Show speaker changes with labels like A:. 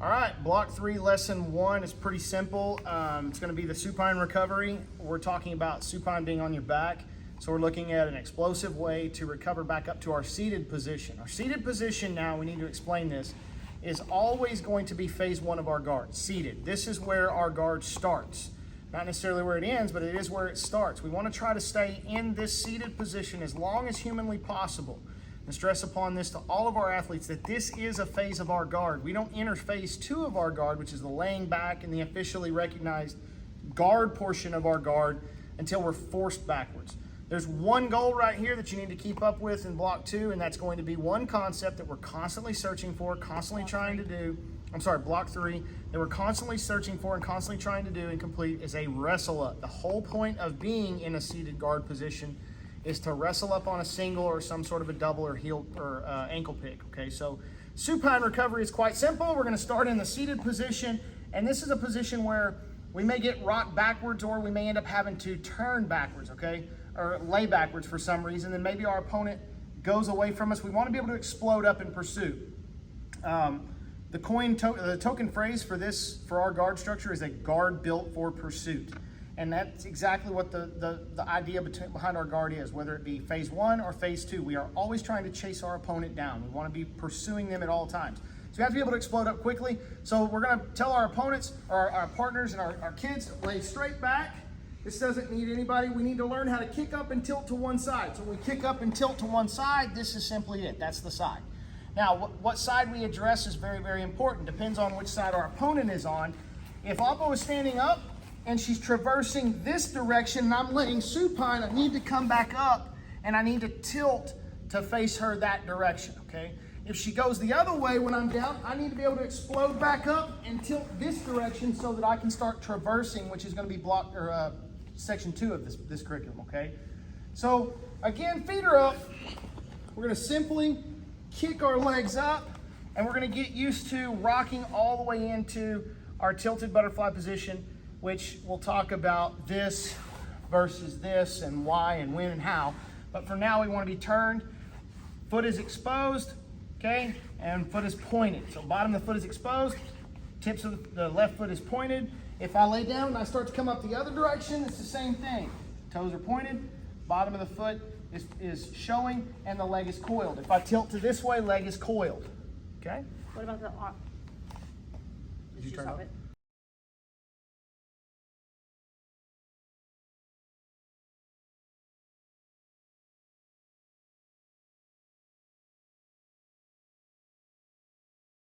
A: All right, block 3, lesson 1 is pretty simple. It's going to be the supine recovery. We're talking about supine being on your back. So we're looking at an explosive way to recover back up to our seated position. Our seated position now, we need to explain this, is always going to be phase 1 of our guard, seated. This is where our guard starts. Not necessarily where it ends, but it is where it starts. We want to try to stay in this seated position as long as humanly possible. And stress upon this to all of our athletes that this is a phase of our guard. We don't enter phase 2 of our guard, which is the laying back and the officially recognized guard portion of our guard, until we're forced backwards. There's one goal right here that you need to keep up with in block 2, and that's going to be one concept that we're constantly searching for, constantly trying to do. Block 3, that we're constantly searching for and constantly trying to do and complete is a wrestle up. The whole point of being in a seated guard position is to wrestle up on a single or some sort of a double or heel or ankle pick. Okay, so supine recovery is quite simple. We're going to start in the seated position, and this is a position where we may get rocked backwards, or we may end up having to turn backwards, okay, or lay backwards for some reason. Then maybe our opponent goes away from us. We want to be able to explode up in pursuit. The token phrase for our guard structure is a guard built for pursuit. And that's exactly what the idea behind our guard is, whether it be phase 1 or phase 2. We are always trying to chase our opponent down. We want to be pursuing them at all times. So we have to be able to explode up quickly. So we're going to tell our opponents, or our partners and our kids, lay straight back. This doesn't need anybody. We need to learn how to kick up and tilt to one side. So when we kick up and tilt to one side, this is simply it. That's the side. Now, what side we address is very, very important. Depends on which side our opponent is on. If Oppo is standing up and she's traversing this direction and I'm laying supine, I need to come back up and I need to tilt to face her that direction, okay? If she goes the other way when I'm down, I need to be able to explode back up and tilt this direction so that I can start traversing, which is going to be section 2 of this curriculum, okay? So again, feet are up. We're going to simply kick our legs up, and we're going to get used to rocking all the way into our tilted butterfly position, which we'll talk about this versus this and why and when and how. But for now, we want to be turned. Foot is exposed, okay, and foot is pointed. So bottom of the foot is exposed, tips of the left foot is pointed. If I lay down and I start to come up the other direction, it's the same thing. Toes are pointed, bottom of the foot is showing, and the leg is coiled. If I tilt to this way, leg is coiled, okay?
B: What about the arm?
A: Did you turn up?